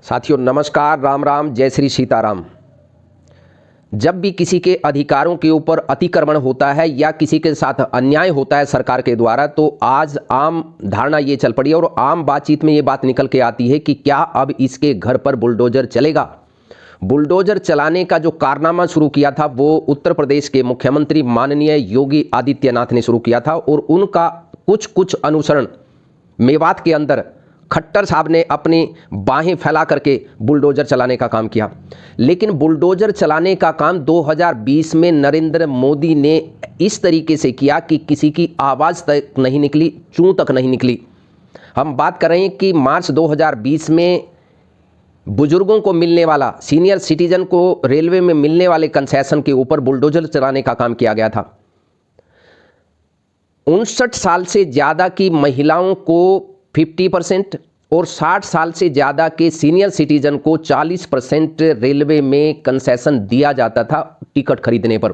साथियों नमस्कार, राम राम, जय श्री सीताराम। जब भी किसी के अधिकारों के ऊपर अतिक्रमण होता है या किसी के साथ अन्याय होता है सरकार के द्वारा, तो आज आम धारणा ये चल पड़ी है और आम बातचीत में ये बात निकल के आती है कि क्या अब इसके घर पर बुलडोजर चलेगा। बुलडोजर चलाने का जो कारनामा शुरू किया था वो उत्तर प्रदेश के मुख्यमंत्री माननीय योगी आदित्यनाथ ने शुरू किया था और उनका कुछ अनुसरण मेवात के अंदर खट्टर साहब ने अपनी बाहें फैला करके बुलडोजर चलाने का काम किया। लेकिन बुलडोजर चलाने का काम 2020 में नरेंद्र मोदी ने इस तरीके से किया कि किसी की आवाज़ तक नहीं निकली, चूं तक नहीं निकली। हम बात कर रहे हैं कि मार्च 2020 में बुजुर्गों को मिलने वाला, सीनियर सिटीजन को रेलवे में मिलने वाले कंसेशन के ऊपर बुलडोजर चलाने का काम किया गया था। 59 साल से ज़्यादा की महिलाओं को 50% और 60 साल से ज़्यादा के सीनियर सिटीजन को 40% रेलवे में कंसेशन दिया जाता था टिकट खरीदने पर।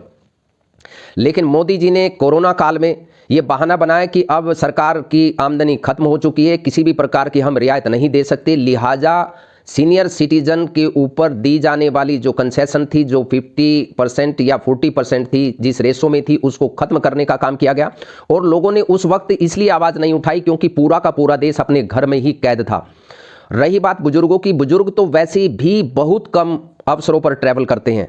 लेकिन मोदी जी ने कोरोना काल में ये बहाना बनाया कि अब सरकार की आमदनी खत्म हो चुकी है, किसी भी प्रकार की हम रियायत नहीं दे सकते, लिहाजा सीनियर सिटीजन के ऊपर दी जाने वाली जो कंसेशन थी, जो 50% या 40% थी, जिस रेशो में थी, उसको खत्म करने का काम किया गया। और लोगों ने उस वक्त इसलिए आवाज़ नहीं उठाई क्योंकि पूरा का पूरा देश अपने घर में ही कैद था। रही बात बुजुर्गों की, बुजुर्ग तो वैसे भी बहुत कम अवसरों पर ट्रैवल करते हैं।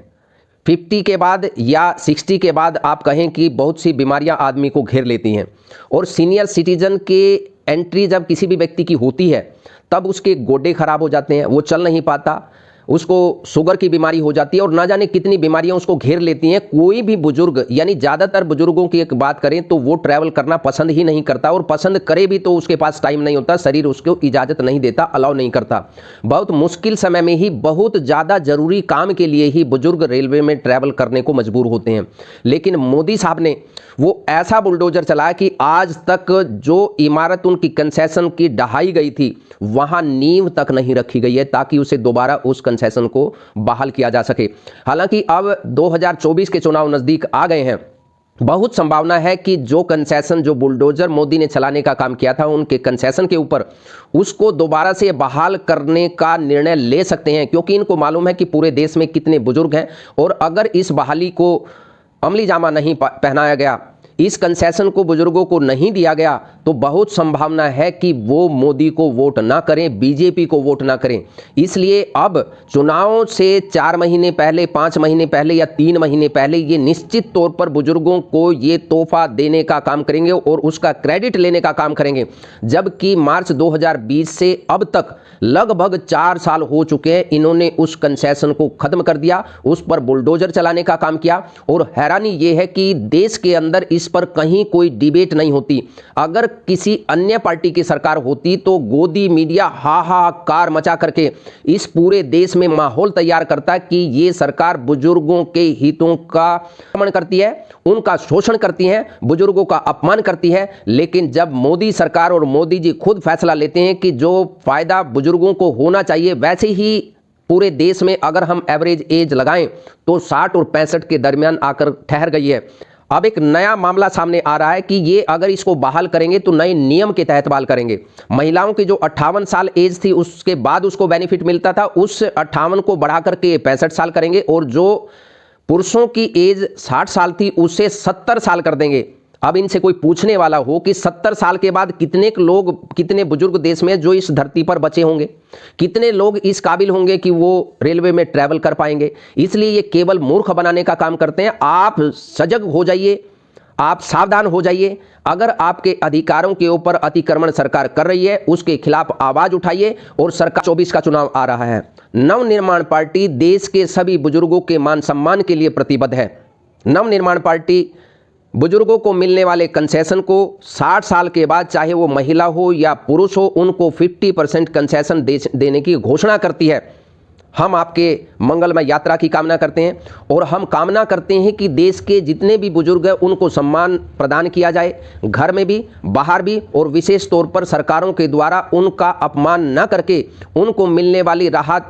50 के बाद या 60 के बाद आप कहें कि बहुत सी बीमारियां आदमी को घेर लेती हैं और सीनियर सिटीजन के एंट्री जब किसी भी व्यक्ति की होती है तब उसके गोडे खराब हो जाते हैं, वो चल नहीं पाता, उसको शुगर की बीमारी हो जाती है और ना जाने कितनी बीमारियां उसको घेर लेती हैं। कोई भी बुजुर्ग, यानी ज़्यादातर बुजुर्गों की एक बात करें तो वो ट्रैवल करना पसंद ही नहीं करता और पसंद करे भी तो उसके पास टाइम नहीं होता, शरीर उसको इजाज़त नहीं देता, अलाउ नहीं करता। बहुत मुश्किल समय में ही, बहुत ज़्यादा ज़रूरी काम के लिए ही बुजुर्ग रेलवे में ट्रैवल करने को मजबूर होते हैं। लेकिन मोदी साहब ने वो ऐसा बुलडोजर चलाया कि आज तक जो इमारत उनकी कंसेशन की ढहाई गई थी वहाँ नींव तक नहीं रखी गई है ताकि उसे दोबारा उस कंसेशन को बहाल किया जा सके। हालांकि अब 2024 के चुनाव नज़दीक आ गए हैं, बहुत संभावना है कि जो कंसेशन, जो बुलडोजर मोदी ने चलाने का काम किया था उनके कंसेशन के ऊपर, उसको दोबारा से बहाल करने का निर्णय ले सकते हैं, क्योंकि इनको मालूम है कि पूरे देश में कितने बुजुर्ग हैं और अगर इस बहाली को अमली जामा नहीं पहनाया गया, इस कंसेशन को बुजुर्गों को नहीं दिया गया, तो बहुत संभावना है कि वो मोदी को वोट ना करें, बीजेपी को वोट ना करें। इसलिए अब चुनाव से 4 महीने पहले, 5 महीने पहले या 3 महीने पहले ये निश्चित तौर पर बुजुर्गों को ये तोहफा देने का काम करेंगे और उसका क्रेडिट लेने का काम करेंगे। जबकि मार्च 2020 से अब तक लगभग 4 साल हो चुके हैं, इन्होंने उस कंसेशन को खत्म कर दिया, उस पर बुलडोजर चलाने का काम किया। और हैरानी ये है कि देश के अंदर इस पर कहीं कोई डिबेट नहीं होती। अगर किसी अन्य पार्टी की सरकार होती तो गोदी मीडिया हाहाकार मचा करके इस पूरे देश में माहौल तैयार करता कि ये सरकार बुजुर्गों के हितों का आक्रमण करती है, उनका शोषण करती है, बुजुर्गों का अपमान करती है। लेकिन जब मोदी सरकार और मोदी जी खुद फैसला लेते हैं कि जो फायदा बुजुर्गों को होना चाहिए, वैसे ही पूरे देश में अगर हम एवरेज एज लगाएं तो 60 और 65 के दरमियान आकर ठहर गई है। अब एक नया मामला सामने आ रहा है कि ये अगर इसको बहाल करेंगे तो नए नियम के तहत बहाल करेंगे। महिलाओं की जो 58 साल एज थी उसके बाद उसको बेनिफिट मिलता था, उस 58 को बढ़ा करके 65 साल करेंगे और जो पुरुषों की एज 60 साल थी उसे 70 साल कर देंगे। अब इनसे कोई पूछने वाला हो कि 70 साल के बाद कितने लोग, कितने बुजुर्ग देश में जो इस धरती पर बचे होंगे, कितने लोग इस काबिल होंगे कि वो रेलवे में ट्रैवल कर पाएंगे। इसलिए ये केवल मूर्ख बनाने का काम करते हैं। आप सजग हो जाइए, आप सावधान हो जाइए। अगर आपके अधिकारों के ऊपर अतिक्रमण सरकार कर रही है, उसके खिलाफ आवाज उठाइए। और सरकार 24 का चुनाव आ रहा है, नवनिर्माण पार्टी देश के सभी बुजुर्गों के मान सम्मान के लिए प्रतिबद्ध है। नवनिर्माण पार्टी बुजुर्गों को मिलने वाले कंसेशन को 60 साल के बाद, चाहे वो महिला हो या पुरुष हो, उनको 50% कंसेशन देने की घोषणा करती है। हम आपके मंगलमय यात्रा की कामना करते हैं और हम कामना करते हैं कि देश के जितने भी बुजुर्ग हैं उनको सम्मान प्रदान किया जाए, घर में भी, बाहर भी, और विशेष तौर पर सरकारों के द्वारा उनका अपमान न करके उनको मिलने वाली राहत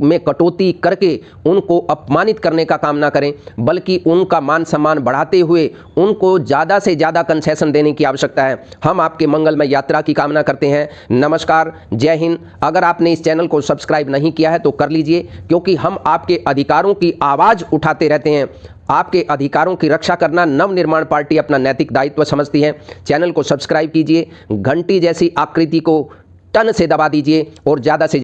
में कटौती करके उनको अपमानित करने का काम ना करें, बल्कि उनका मान सम्मान बढ़ाते हुए उनको ज़्यादा से ज़्यादा कंसेशन देने की आवश्यकता है। हम आपके मंगलमय यात्रा की कामना करते हैं। नमस्कार, जय हिंद। अगर आपने इस चैनल को सब्सक्राइब नहीं किया है तो कर लीजिए, क्योंकि हम आपके अधिकारों की आवाज़ उठाते रहते हैं। आपके अधिकारों की रक्षा करना नवनिर्माण पार्टी अपना नैतिक दायित्व समझती है। चैनल को सब्सक्राइब कीजिए, घंटी जैसी आकृति को टन से दबा दीजिए और ज़्यादा से